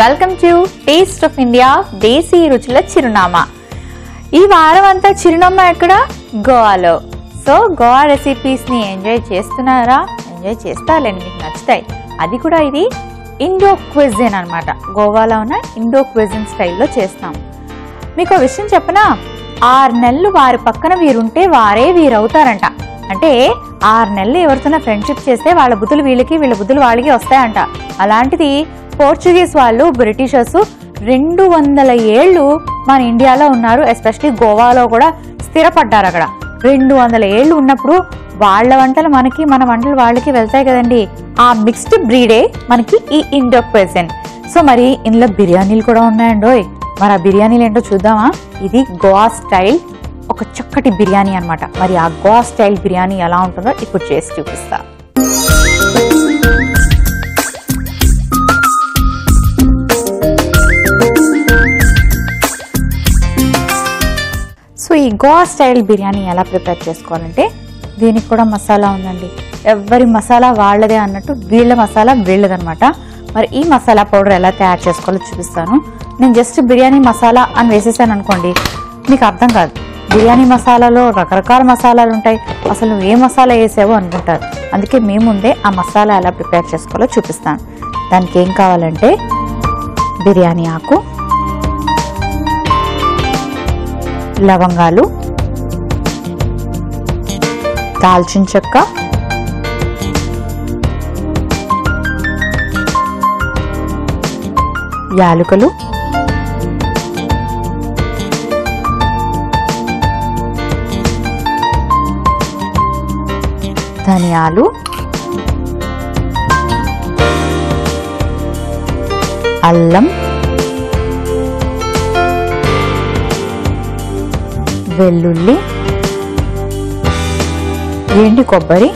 Welcome to taste of India దేశీ రుచుల చిరునామా. ఈ వారం అంతా చిరునామా ఎక్కడ? గోవాలో. సో గోవా రెసిపీస్ ని ఎంజాయ్ చేస్తున్నారా? ఎంజాయ్ చేస్తారండి, మీకు నచ్చుతాయి. అది కూడా ఇది ఇండో క్విజిన్ అన్నమాట. గోవాలో ఉన్న ఇండో క్విజిన్ స్టైల్లో చేస్తాం. మీకు విషయం చెప్పనా, 6 నెలలు వారి పక్కన వీరుంటే వారే వీరవుతారంట. అంటే 6 నెలలు ఎవరితోనో ఫ్రెండ్షిప్ చేస్తే వాళ్ళ బుద్ధులు వీళ్ళకి, వీళ్ళ బుద్ధులు వాళ్ళకి వస్తాయంట. అలాంటిది పోర్చుగీస్ వాళ్ళు, బ్రిటిషర్స్ 200 ఏళ్ళు మన ఇండియాలో ఉన్నారు. ఎస్పెషలీ గోవాలో కూడా స్థిరపడ్డారు. అక్కడ 200 ఏళ్ళు ఉన్నప్పుడు వాళ్ళ వంటలు మనకి, మన వంటలు వాళ్ళకి వెళ్తాయి కదండి. ఆ మిక్స్డ్ బ్రీడే మనకి ఈ ఇండో క్విజిన్. సో మరి ఇందులో బిర్యానీలు కూడా ఉన్నాయండోయ్. మరి ఆ బిర్యానీలు ఏంటో చూద్దామా? ఇది గోవా స్టైల్ ఒక చక్కటి బిర్యానీ అన్నమాట. మరి ఆ గోవా స్టైల్ బిర్యానీ ఎలా ఉంటుందో ఇప్పుడు చేసి చూపిస్తా. సో ఈ గోవా స్టైల్ బిర్యానీ ఎలా ప్రిపేర్ చేసుకోవాలంటే, దీనికి కూడా మసాలా ఉందండి. ఎవరి మసాలా వాళ్ళదే అన్నట్టు వీళ్ళ మసాలా వీళ్ళదనమాట. మరి ఈ మసాలా పౌడర్ ఎలా తయారు చేసుకోవాలో చూపిస్తాను. నేను జస్ట్ బిర్యానీ మసాలా అని వేసేసాను అనుకోండి, మీకు అర్థం కాదు. బిర్యానీ మసాలాలో రకరకాల మసాలాలు ఉంటాయి. అసలు నువ్వు ఏ మసాలా వేసావో అనుకుంటారు. అందుకే మేము ముందే ఆ మసాలా ఎలా ప్రిపేర్ చేసుకోవాలో చూపిస్తాను. దానికి ఏం కావాలంటే బిర్యానీ ఆకు, లవంగాలు, దాల్చిన చెక్క, యాలకులు, ధనియాలు, అల్లం, వెల్లుల్లి, ఎండు కొబ్బరి,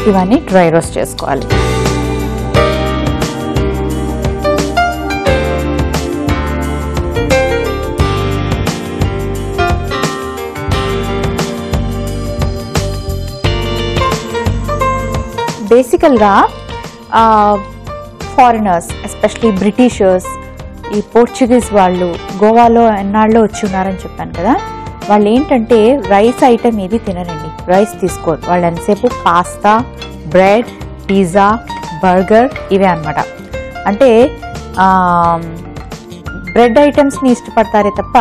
ఇవన్నీ డ్రై రోస్ట్ చేసుకోవాలి. బేసికల్గా ఫారినర్స్, ఎస్పెషలీ బ్రిటిషర్స్, ఈ పోర్చుగీస్ వాళ్ళు గోవాలో ఎన్నాళ్ళు వచ్చి ఉన్నారని చెప్పాను కదా. వాళ్ళు ఏంటంటే రైస్ ఐటమ్ ఏది తినరండి, రైస్ తీసుకోరు. వాళ్ళు ఎంతసేపు పాస్తా, బ్రెడ్, పిజ్జా, బర్గర్ ఇవే అనమాట. అంటే బ్రెడ్ ఐటమ్స్ని ఇష్టపడతారే తప్ప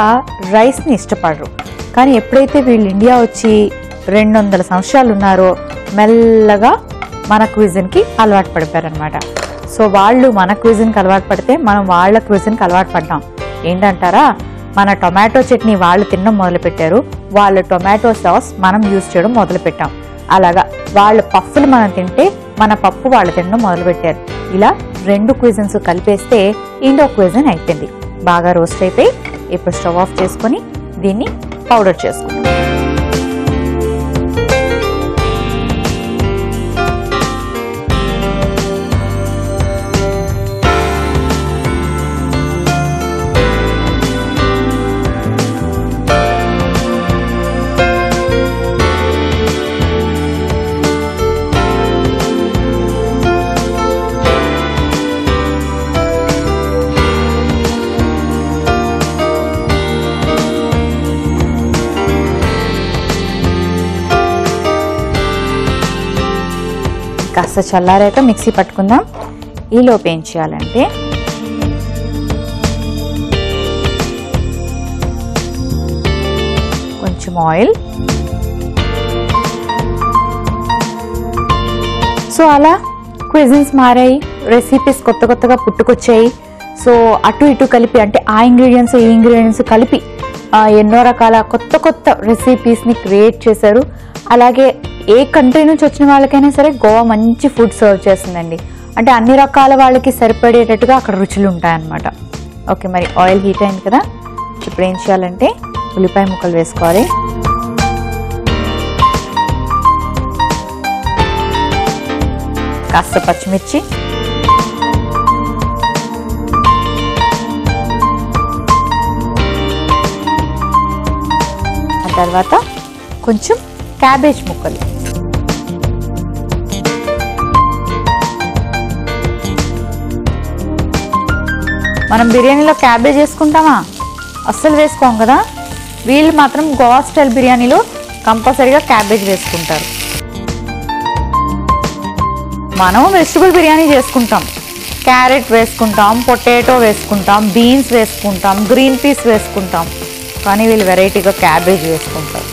రైస్ని ఇష్టపడరు. కానీ ఎప్పుడైతే వీళ్ళు ఇండియా వచ్చి 200 సంవత్సరాలు ఉన్నారో మెల్లగా మన క్విజిన్కి అలవాటు పడిపోయారనమాట. సో వాళ్ళు మన క్విజిన్కి అలవాటు పడితే మనం వాళ్ళ క్విజిన్కి అలవాటు పడ్డాం. ఏంటంటారా, మన టొమాటో చట్నీ వాళ్ళు తినడం మొదలుపెట్టారు, వాళ్ళ టొమాటో సాస్ మనం యూజ్ చేయడం మొదలుపెట్టాం. అలాగా వాళ్ళ పఫ్ఫులు మనం తింటే మన పప్పు వాళ్ళు తినడం మొదలుపెట్టారు. ఇలా 2 క్విజిన్స్ కలిపేస్తే ఇండో క్విజిన్ అయిపోయింది. బాగా రోస్ట్ అయిపోయి ఇప్పుడు స్టవ్ ఆఫ్ చేసుకొని దీన్ని పౌడర్ చేసుకుంటాం. కాస్త చల్లారాక మిక్సీ పట్టుకుందాం. ఈలోపు ఏం చేయాలంటే కొంచెం ఆయిల్. సో అలా క్విజిన్స్ మారాయి, రెసిపీస్ కొత్త కొత్తగా పుట్టుకొచ్చాయి. సో అటు ఇటు కలిపి, అంటే ఆ ఇంగ్రీడియంట్స్ ఈ ఇంగ్రీడియంట్స్ కలిపి ఎన్నో రకాల కొత్త కొత్త రెసిపీస్ని క్రియేట్ చేశారు. అలాగే ఏ కంట్రీ నుంచి వచ్చిన వాళ్ళకైనా సరే గోవా మంచి ఫుడ్ సర్వ్ చేస్తుందండి. అంటే అన్ని రకాల వాళ్ళకి సరిపడేటట్టుగా అక్కడ రుచులు ఉంటాయన్నమాట. ఓకే, మరి ఆయిల్ హీట్ అయింది కదా. ఇప్పుడు ఏం చేయాలంటే ఉల్లిపాయ ముక్కలు వేసుకోవాలి. కాస్త పచ్చిమిర్చి, తర్వాత కొంచెం క్యాబేజ్ ముక్కలు, మనం బిర్యానీలో క్యాబేజ్ వేసుకుంటామా? అస్సలు వేసుకోం కదా. వీళ్ళు మాత్రం గోవా స్టైల్ బిర్యానీలో కంపల్సరీగా క్యాబేజ్ వేసుకుంటారు. మనం వెజిటబుల్ బిర్యానీ చేసుకుంటాం. క్యారెట్ వేసుకుంటాం, పొటాటో వేసుకుంటాం, బీన్స్ వేసుకుంటాం, గ్రీన్ పీస్ వేసుకుంటాం. కానీ వీళ్ళు వెరైటీగా క్యాబేజ్ వేసుకుంటారు.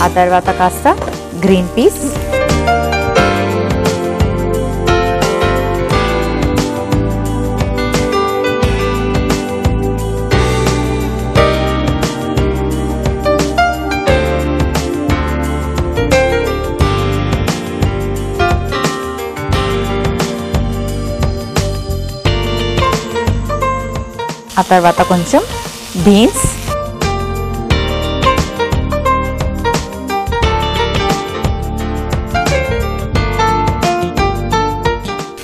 ఆ తర్వాత కాస్త గ్రీన్ పీస్, ఆ తర్వాత కొంచెం బీన్స్,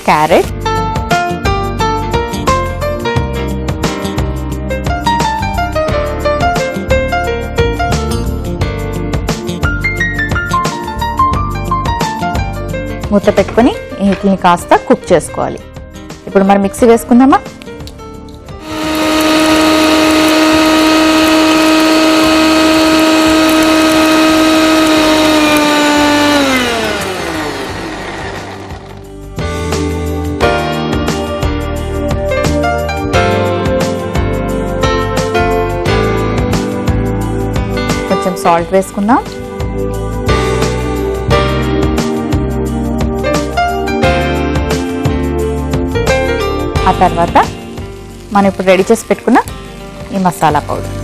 క్యారెట్, మూత పెట్టుకొని వీటిని కాస్త కుక్ చేసుకోవాలి. ఇప్పుడు మరి మిక్సీ వేసుకుందామా? కొంచెం సాల్ట్ వేసుకుందాం. ఆ తర్వాత మనం ఇప్పుడు రెడీ చేసి పెట్టుకున్న ఈ మసాలా పౌడర్,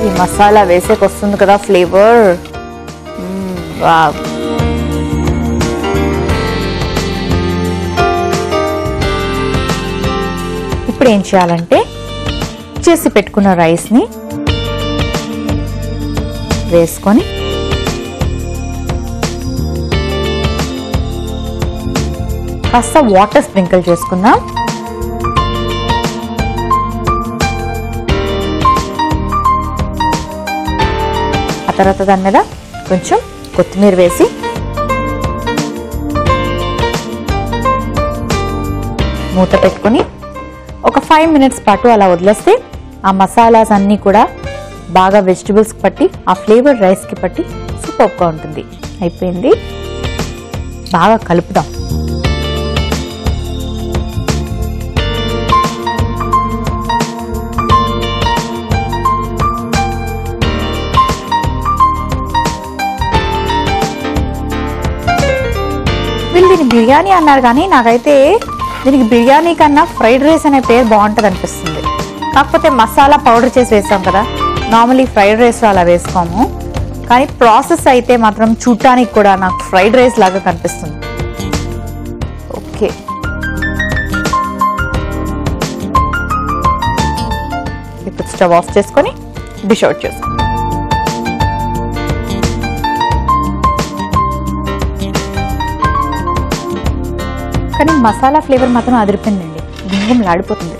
ఈ మసాలా వేసేకి వస్తుంది కదా ఫ్లేవర్. వావ్. ఇప్పుడు ఏం చేయాలంటే చేసి పెట్టుకున్న రైస్ని వేసుకొని కాస్త వాటర్ స్ప్రింకిల్ చేసుకుందాం. ఆ తర్వాత దాని మీద కొంచెం కొత్తిమీర వేసి మూత పెట్టుకొని ఒక 5 minutes పాటు అలా వదిలేస్తే ఆ మసాలాస్ అన్నీ కూడా బాగా వెజిటబుల్స్కి పట్టి ఆ ఫ్లేవర్ రైస్కి పట్టి సూపర్గా ఉంటుంది. అయిపోయింది. బాగా కలుపుదాం. వీళ్ళు దీన్ని బిర్యానీ అన్నారు కానీ నాకైతే దీనికి బిర్యానీ కన్నా ఫ్రైడ్ రైస్ అనే పేరు బాగుంటుంది అనిపిస్తుంది. కాకపోతే మసాలా పౌడర్ చేసి వేసాం కదా, నార్మలీ ఫ్రైడ్ రైస్లో అలా వేసుకోము. కానీ ప్రాసెస్ అయితే మాత్రం చూడటానికి కూడా నాకు ఫ్రైడ్ రైస్ లాగా కనిపిస్తుంది. ఓకే, ఇప్పుడు స్టవ్ ఆఫ్ చేసుకొని డిష్ అవుట్ చేసుకో. కానీ మసాలా ఫ్లేవర్ మాత్రం అదిరిపోయిందండి, గుంగుమలాడిపోతుంది.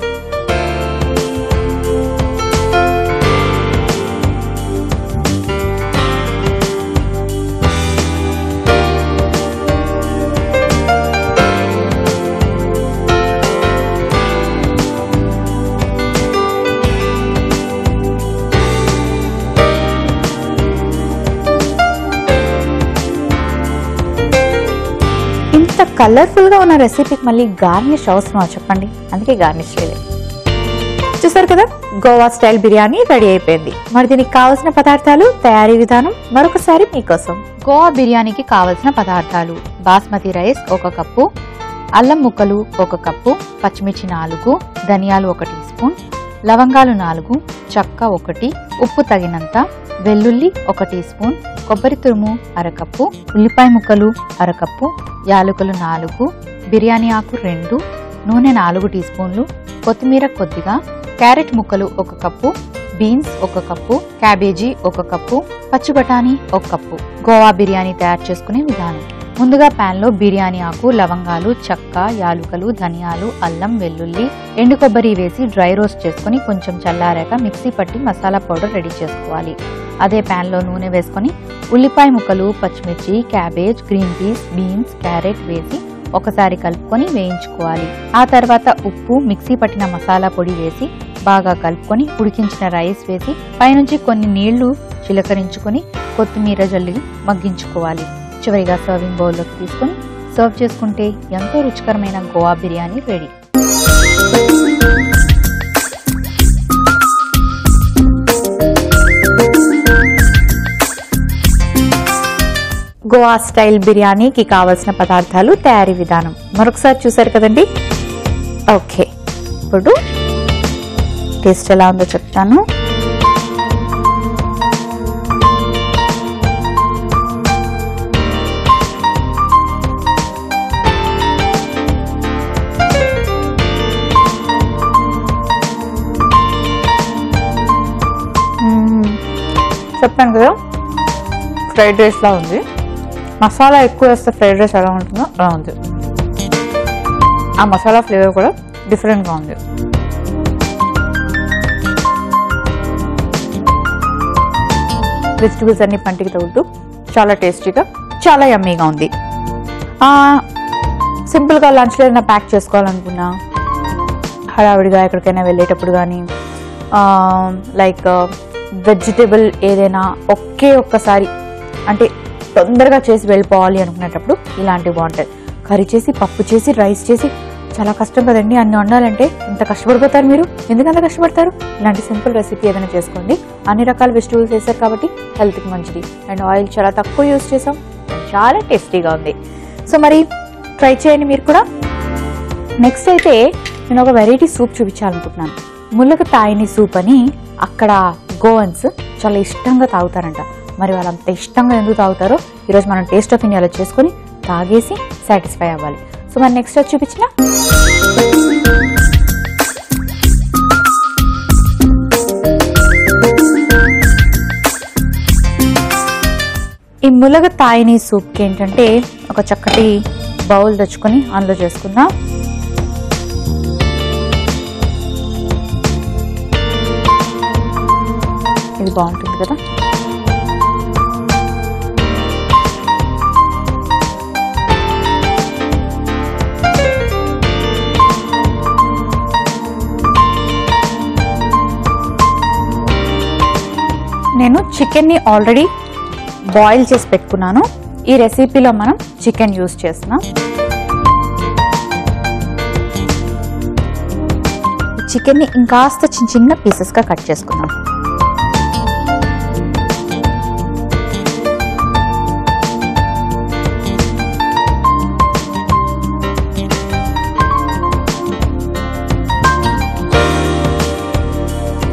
ఇంత కలర్ఫుల్ గా ఉన్న రెసిపీకి మళ్ళీ గార్నిష్ అవసరమా చెప్పండి? అందుకే గార్నిష్ చేయలేదు. చూసారు కదా, గోవా స్టైల్ బిర్యానీ రెడీ అయిపోయింది. మరి దీనికి కావలసిన పదార్థాలు, తయారీ విధానం మరొకసారి మీకోసం. గోవా బిర్యానీకి కావలసిన పదార్థాలు: బాస్మతి రైస్ 1 కప్పు, అల్లం ముక్కలు 1 కప్పు, పచ్చిమిర్చి 4, ధనియాలు 1 టీ స్పూన్, లవంగాలు 4, చెక్క 1, ఉప్పు తగినంత, వెల్లుల్లి 1 టీ స్పూన్, కొబ్బరి తురుము 1/2 కప్పు, ఉల్లిపాయ ముక్కలు 1/2 కప్పు, యాలకులు 4, బిర్యానీ ఆకు 2, నూనె 4 టీ స్పూన్లు, కొత్తిమీర కొద్దిగా, క్యారెట్ ముక్కలు 1 cup, beans 1 cup, cabbage 1 cup, పచ్చి బఠానీ 1 కప్పు. గోవా బిర్యానీ తయారు చేసుకునే విధానం: ముందుగా పాన్ లో బిర్యానీ ఆకు, లవంగాలు, చెక్క, యాలుకలు, ధనియాలు, అల్లం, వెల్లుల్లి, ఎండు కొబ్బరి వేసి డ్రై రోస్ట్ చేసుకుని కొంచెం చల్లారాక మిక్సీ పట్టి మసాలా పౌడర్ రెడీ చేసుకోవాలి. అదే పాన్ లో నూనె వేసుకొని ఉల్లిపాయ ముక్కలు, పచ్చిమిర్చి, cabbage, green peas, beans, carrot వేసి ఒకసారి కలుపుకొని వేయించుకోవాలి. ఆ తర్వాత ఉప్పు, మిక్సీ పట్టిన మసాలా పొడి వేసి బాగా కలుపుకొని ఉడికించిన రైస్ వేసి పైనుంచి కొన్ని నీళ్లు చిలకరించుకొని కొత్తిమీర జల్లి మగ్గించుకోవాలి. చివరిగా సర్వింగ్ బౌల్లోకి తీసుకొని సర్వ్ చేసుకుంటే ఎంతో రుచికరమైన గోవా బిర్యానీ రెడీ. గోవా స్టైల్ బిర్యానీకి కావలసిన పదార్థాలు, తయారీ విధానం మరొకసారి చూసారు కదండి. ఓకే, ఇప్పుడు టేస్ట్ ఎలా ఉందో చెప్తాను. చెప్పాను కదా, ఫ్రైడ్ రైస్ లా ఉంది. మసాలా ఎక్కువ వేస్తే ఫ్రైడ్ రైస్ ఎలా ఉంటుందో అలా ఉంది. ఆ మసాలా ఫ్లేవర్ కూడా డిఫరెంట్గా ఉంది. వెజిటబుల్స్ అన్ని పంటికి తగులుతూ చాలా టేస్టీగా, చాలా యమ్మీగా ఉంది. సింపుల్గా లంచ్లో ఏదైనా ప్యాక్ చేసుకోవాలనుకున్నా, హడావిడిగా ఎక్కడికైనా వెళ్ళేటప్పుడు కానీ, లైక్ వెజిటేబుల్ ఏదైనా ఒక్కసారి అంటే తొందరగా చేసి వెళ్ళిపోవాలి అనుకునేటప్పుడు ఇలాంటివి బాగుంటాయి. కర్రీ చేసి, పప్పు చేసి, రైస్ చేసి చాలా కష్టం కదండి. అన్ని వండాలంటే ఎంత కష్టపడిపోతారు మీరు, ఎందుకంత కష్టపడతారు? ఇలాంటి సింపుల్ రెసిపీ ఏదైనా చేసుకోండి. అన్ని రకాల వెజిటబుల్స్ వేసారు కాబట్టి హెల్త్కి మంచిది. అండ్ ఆయిల్ చాలా తక్కువ యూజ్ చేసాం, చాలా టేస్టీగా ఉంది. సో మరి ట్రై చేయండి మీరు కూడా. నెక్స్ట్ అయితే నేను ఒక వెరైటీ సూప్ చూపించాలనుకుంటున్నాను. ములగ తాయిని సూప్ అని అక్కడ గోవన్స్ చాలా ఇష్టంగా తాగుతారంట. మరి వాళ్ళంత ఇష్టంగా ఎందుకు తాగుతారో ఈరోజు మనం టేస్ట్ ఆఫ్ ఇండియాలో చేసుకొని తాగేసి సాటిస్ఫై అవ్వాలి. సో మరి నెక్స్ట్ వచ్చి చూపించిన ఈ ములగ తాయిని సూప్కి ఏంటంటే ఒక చక్కటి బౌల్ తెచ్చుకొని అందులో చేసుకుందాం. ఇది బాగుంటుంది కదా. నేను చికెన్ని ఆల్రెడీ బాయిల్ చేసి పెట్టుకున్నాను. ఈ రెసిపీలో మనం చికెన్ యూజ్ చేస్తున్నాం. చికెన్ని ఇంకాస్త చిన్న చిన్న పీసెస్గా కట్ చేసుకున్నాం.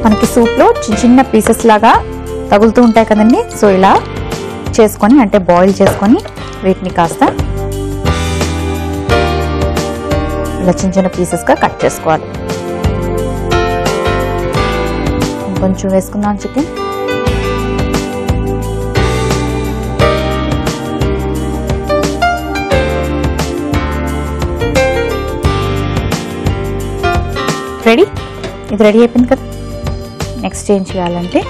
మనకి సూప్లో చిన్న చిన్న పీసెస్ లాగా తగులుతూ ఉంటాయి కదండి. సో ఇలా చేసుకొని, అంటే బాయిల్ చేసుకొని వీటిని కాస్త ఇలా చిన్న చిన్న పీసెస్గా కట్ చేసుకోవాలి. కొంచెం వేసుకుందాం చికెన్. రెడీ, ఇది రెడీ అయిపోయింది కదా. నెక్స్ట్ ఏం చేయాలంటే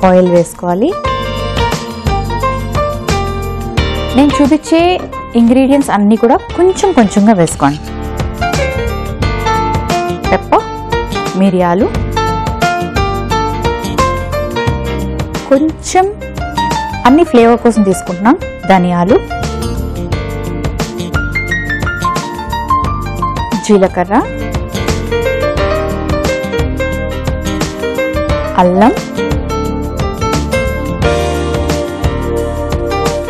ఆయిల్ వేసుకోవాలి. నేను చూపించే ఇంగ్రీడియంట్స్ అన్నీ కూడా కొంచెం కొంచెంగా వేసుకోండి. పెప్పర్, మిరియాలు, కొంచెం అన్ని ఫ్లేవర్ కోసం తీసుకుంటున్నాం, ధనియాలు, జీలకర్ర, అల్లం,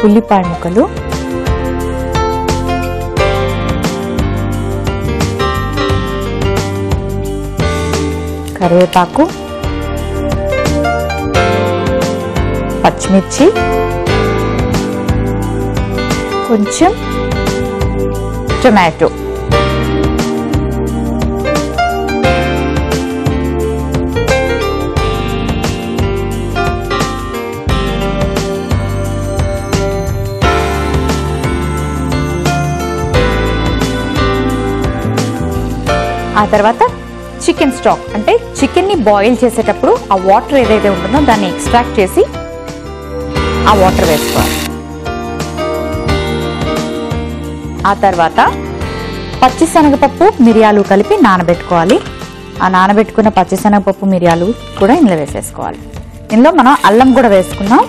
ఉల్లిపాయ ముక్కలు, కరివేపాకు, పచ్చిమిర్చి, కొంచెం టొమాటో, ఆ తర్వాత చికెన్ స్టాక్, అంటే చికెన్ని బాయిల్ చేసేటప్పుడు ఆ వాటర్ ఏదైతే ఉంటుందో దాన్ని ఎక్స్ట్రాక్ట్ చేసి ఆ వాటర్ వేసుకోవాలి. ఆ తర్వాత పచ్చిశనగపప్పు మిరియాలు కలిపి నానబెట్టుకోవాలి. ఆ నానబెట్టుకున్న పచ్చిశనగపప్పు మిరియాలు కూడా ఇందులో వేసేసుకోవాలి. ఇందులో మనం అల్లం కూడా వేసుకున్నాం.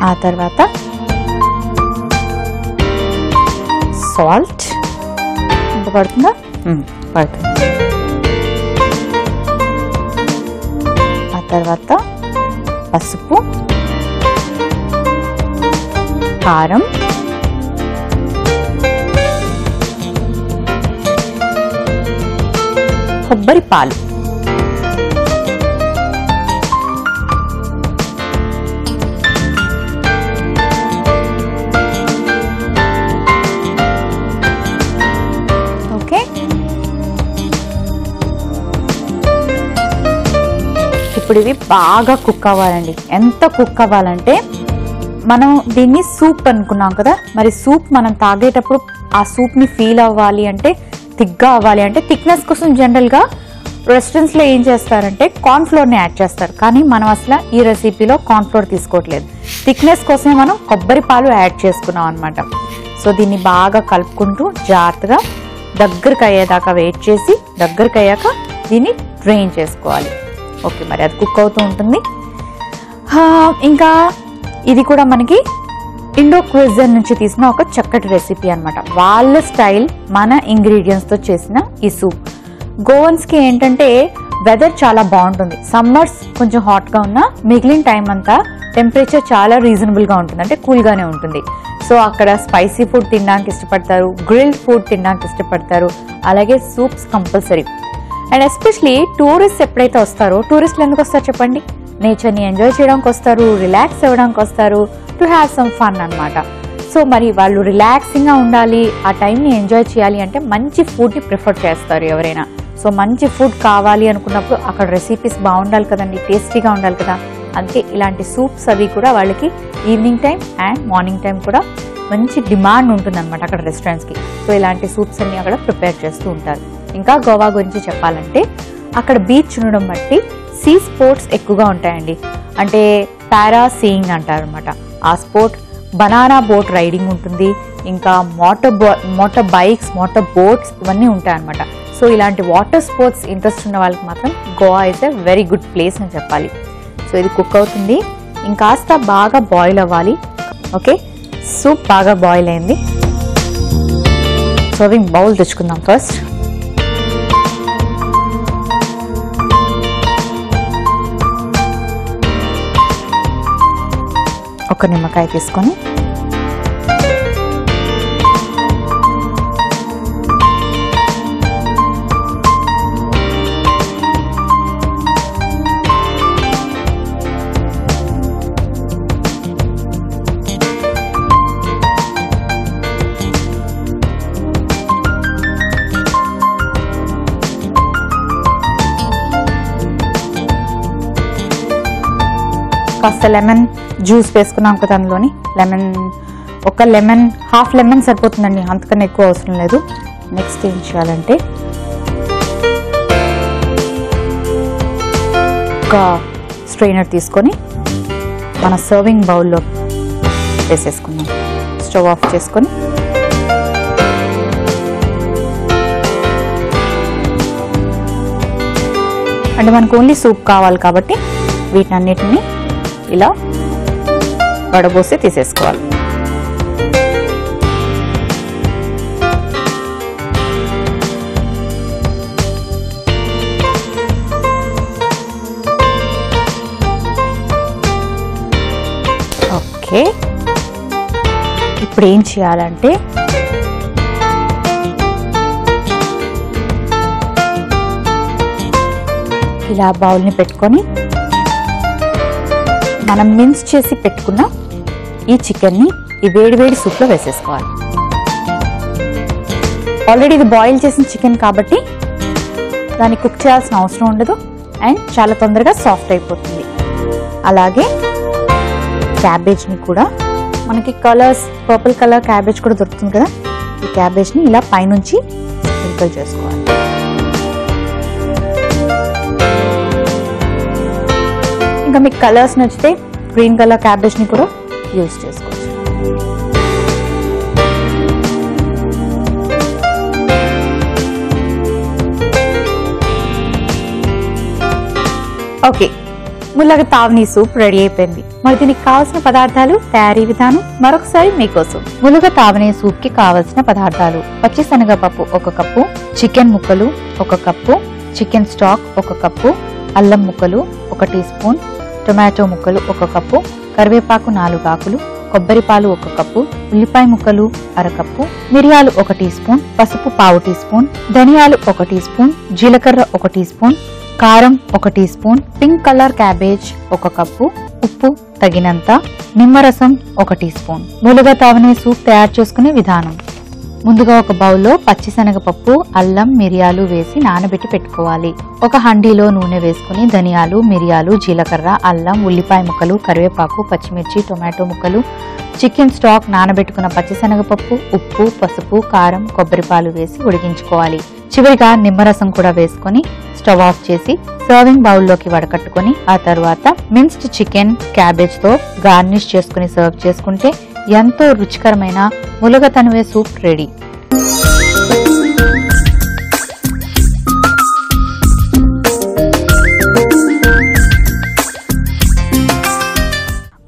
ఆ తర్వాత సాల్ట్ ఎంత పడుతుందా? పడుతుంది. ఆ తర్వాత పసుపు, కారం, కొబ్బరి పాలు, ఓకే. ఇప్పుడు ఇవి బాగా కుక్ అవ్వాలండి. ఎంత కుక్ అవ్వాలంటే, మనం దీన్ని సూప్ అనుకున్నాం కదా, మరి సూప్ మనం తాగేటప్పుడు ఆ సూప్ని ఫీల్ అవ్వాలి అంటే, థిక్గా అవ్వాలి అంటే, థిక్నెస్ కోసం జనరల్గా రెస్టారెంట్స్లో ఏం చేస్తారంటే కార్న్ఫ్లోర్ని యాడ్ చేస్తారు. కానీ మనం అసలు ఈ రెసిపీలో కార్న్ఫ్లోర్ తీసుకోవట్లేదు. థిక్నెస్ కోసమే మనం కొబ్బరి పాలు యాడ్ చేసుకున్నాం అనమాట. సో దీన్ని బాగా కలుపుకుంటూ జాగ్రత్తగా దగ్గరికి అయ్యేదాకా వెయిట్ చేసి, దగ్గరికి అయ్యాక దీన్ని డ్రైన్ చేసుకోవాలి. ఓకే, మరి అది కుక్ అవుతూ ఉంటుంది. ఇంకా ఇది కూడా మనకి ఇండో క్విజన్ నుంచి తీసిన ఒక చక్కటి రెసిపీ అనమాట. వాళ్ళ స్టైల్ మన ఇంగ్రీడియంట్స్తో చేసిన ఈ సూప్. గోవన్స్కి ఏంటంటే వెదర్ చాలా బాగుంటుంది. సమ్మర్స్ కొంచెం హాట్గా ఉన్నా మిగిలిన టైం అంతా టెంపరేచర్ చాలా రీజనబుల్గా ఉంటుంది, అంటే కూల్గానే ఉంటుంది. సో అక్కడ స్పైసీ ఫుడ్ తినడానికి ఇష్టపడతారు, గ్రిల్డ్ ఫుడ్ తినడానికి ఇష్టపడతారు, అలాగే soups compulsory. And especially tourist ఎప్పుడైతే వస్తారో, టూరిస్టులు ఎందుకు వస్తారు చెప్పండి? నేచర్ని ఎంజాయ్ చేయడానికి వస్తారు, రిలాక్స్ అవ్వడానికి వస్తారు, టు హ్యావ్ సమ్ ఫన్ అనమాట. సో మరి వాళ్ళు రిలాక్సింగ్గా ఉండాలి, ఆ టైంని ఎంజాయ్ చేయాలి అంటే మంచి ఫుడ్ని ప్రిఫర్ చేస్తారు ఎవరైనా. సో మంచి ఫుడ్ కావాలి అనుకున్నప్పుడు అక్కడ రెసిపీస్ బాగుండాలి కదండి, టేస్టీగా ఉండాలి కదా. అందుకే ఇలాంటి సూప్స్ అవి కూడా వాళ్ళకి evening time and morning time కూడా మంచి డిమాండ్ ఉంటుందన్నమాట అక్కడ రెస్టారెంట్స్కి. సో ఇలాంటి సూప్స్ అన్ని అక్కడ ప్రిపేర్ చేస్తూ ఉంటారు. ఇంకా గోవా గురించి చెప్పాలంటే అక్కడ బీచ్ ఉండడం బట్టి సీ స్పోర్ట్స్ ఎక్కువగా ఉంటాయండి. అంటే పారా సీయింగ్ అంటారు అనమాట. ఆ స్పోర్ట్ బనానా బోట్ రైడింగ్ ఉంటుంది, ఇంకా మోటార్ బైక్స్, మోటార్ బోట్స్ ఇవన్నీ ఉంటాయన్నమాట. సో ఇలాంటి వాటర్ స్పోర్ట్స్ ఇంట్రెస్ట్ ఉన్న వాళ్ళకి మాత్రం Goa is a very good place అని చెప్పాలి. సో ఇది కుక్ అవుతుంది, ఇంకాస్త బాగా బాయిల్ అవ్వాలి. ఓకే, సూప్ బాగా బాయిల్ అయింది. సర్వింగ్ బౌల్ తెచ్చుకుందాం ఫస్ట్. ఒక నిమ్మకాయ తీసుకొని కాస్త లెమన్ జ్యూస్ వేసుకున్నాం కదా అందులోని. ఒక లెమన్, హాఫ్ లెమన్ సరిపోతుందండి, అంతకన్నా ఎక్కువ అవసరం లేదు. నెక్స్ట్ ఏం చేయాలంటే ఒక స్ట్రెయినర్ తీసుకొని మన సర్వింగ్ బౌల్లో వేసేసుకున్నాం. స్టవ్ ఆఫ్ చేసుకొని అంటే మనకు ఓన్లీ సూప్ కావాలి కాబట్టి వీటన్నిటిని ఇలా వడబోసి తీసేసుకోవాలి. ఓకే, ఇప్పుడు ఏం చేయాలంటే ఇలా బౌల్ని పెట్టుకొని మనం మిన్స్ చేసి పెట్టుకున్న ఈ చికెన్ని ఈ వేడివేడి సూప్లో వేసేసుకోవాలి. ఆల్రెడీ ఇది బాయిల్ చేసిన చికెన్ కాబట్టి దాన్ని కుక్ చేయాల్సిన అవసరం ఉండదు అండ్ చాలా తొందరగా సాఫ్ట్ అయిపోతుంది. అలాగే క్యాబేజ్ని కూడా మనకి కలర్స్ పర్పుల్ కలర్ క్యాబేజ్ కూడా దొరుకుతుంది కదా, ఈ క్యాబేజ్ని ఇలా పైనుంచి స్ప్రింకిల్ చేసుకోవాలి. ఇంకా మీకు కలర్స్ నచ్చితే గ్రీన్ కలర్ క్యాబేజ్ని కూడా యూజ్ చేసుకోవచ్చు. ఓకే, ములగ తావని సూప్ రెడీ అయిపోయింది. మరి దీనికి కావాల్సిన పదార్థాలు, తయారీ విధానం మరొకసారి మీకోసం. ములగ తావని సూప్ కి కావలసిన పదార్థాలు: పచ్చిశనగపప్పు 1 కప్పు, చికెన్ ముక్కలు 1 కప్పు, చికెన్ స్టాక్ 1 కప్పు, అల్లం ముక్కలు 1 టీ స్పూన్, టొమాటో ముక్కలు 1 కప్పు, కరివేపాకు 4 ఆకులు, కొబ్బరి పాలు 1 కప్పు, ఉల్లిపాయ ముక్కలు 1/2 కప్పు, మిరియాలు 1 టీ స్పూన్, పసుపు 1/2 టీ స్పూన్, ధనియాలు 1 టీ స్పూన్, జీలకర్ర 1 టీ స్పూన్, కారం 1 teaspoon, pink colour cabbage 1 cup, ఉప్పు తగినంత, నిమ్మరసం 1 టీ స్పూన్. ములగ తావని సూప్ తయారు చేసుకునే విధానం: ముందుగా ఒక బౌల్లో పచ్చిశనగపప్పు, అల్లం, మిరియాలు వేసి నానబెట్టి పెట్టుకోవాలి. ఒక హండీలో నూనె వేసుకుని ధనియాలు, మిరియాలు, జీలకర్ర, అల్లం, ఉల్లిపాయ ముక్కలు, కరివేపాకు, పచ్చిమిర్చి, టొమాటో ముక్కలు, చికెన్ స్టాక్, నానబెట్టుకున్న పచ్చిశనగపప్పు, ఉప్పు, పసుపు, కారం, కొబ్బరి పాలు వేసి ఉడికించుకోవాలి. చివరిగా నిమ్మరసం కూడా వేసుకొని స్టవ్ ఆఫ్ చేసి సర్వింగ్ బౌల్లోకి వడకట్టుకొని ఆ తర్వాత మిన్స్డ్ చికెన్, క్యాబేజ్ తో గార్నిష్ చేసుకుని సర్వ్ చేసుకుంటే ఎంతో రుచికరమైన ములగ తనువే సూప్ రెడీ.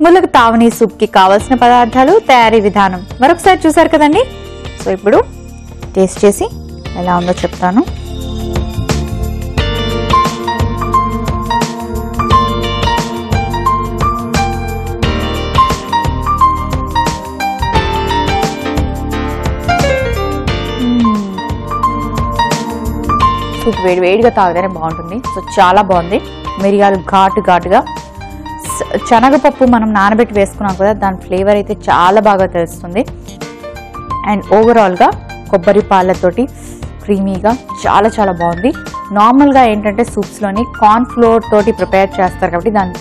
ములగ తావని సూప్ కి కావాల్సిన పదార్థాలు, తయారీ విధానం మరొకసారి చూసారు కదండి. సో ఇప్పుడు టేస్ట్ చేసి ఎలా ఉందో చెప్తాను. సూప్ వేడిగా తాగితేనే బాగుంటుంది. సో చాలా బాగుంది. మిరియాలు ఘాటుగా, శనగపప్పు మనం నానబెట్టి వేసుకున్నాం కదా, దాని ఫ్లేవర్ అయితే చాలా బాగా తెలుస్తుంది. అండ్ ఓవరాల్గా కొబ్బరి పాలతోటి క్రీమీగా చాలా బాగుంది. నార్మల్గా ఏంటంటే సూప్స్లోని కార్న్ ఫ్లోర్ తోటి ప్రిపేర్ చేస్తారు కాబట్టి దాని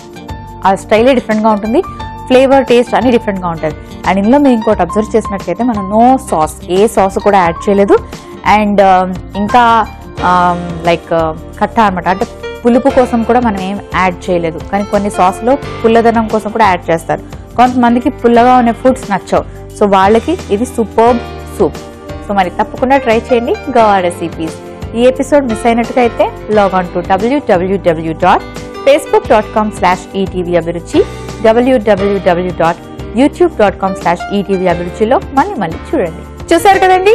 ఆ స్టైలే డిఫరెంట్గా ఉంటుంది, ఫ్లేవర్, టేస్ట్ అన్ని డిఫరెంట్గా ఉంటుంది. అండ్ ఇందులో మీరు ఇంకోటి అబ్జర్వ్ చేసినట్లయితే మనం నో సాస్, ఏ సాస్ కూడా యాడ్ చేయలేదు. అండ్ ఇంకా లైక్ కట్ట అనమాట, అంటే పులుపు కోసం కూడా మనం ఏం యాడ్ చేయలేదు. కానీ కొన్ని సాస్లో పుల్లదనం కోసం కూడా యాడ్ చేస్తారు. కొంతమందికి పుల్లగా ఉన్న ఫుడ్స్ నచ్చవు, సో వాళ్ళకి ఇది సూపర్బ్ సూప్. సో మరి తప్పకుండా ట్రై చేయండి గోవా రెసిపీస్. ఈ ఎపిసోడ్ మిస్ అయినట్టుగా అయితే లాగ్ టు www.facebook.com/etvabhiruchi, www.youtube.com/etvabhiruchiలో మళ్ళీ చూడండి. చూసారు కదండి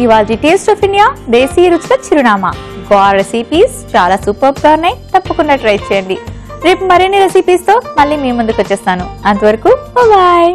ఇవాళ టేస్ట్ ఆఫ్ ఇండియా దేశీ రుచుల చిరునామా గోవా రెసిపీస్ చాలా సూపర్ గా ఉన్నాయి. తప్పకుండా ట్రై చేయండి. రేపు మరిన్ని రెసిపీస్ తో మళ్ళీ మీ ముందుకు వచ్చేస్తాను. అంతవరకు బాయ్.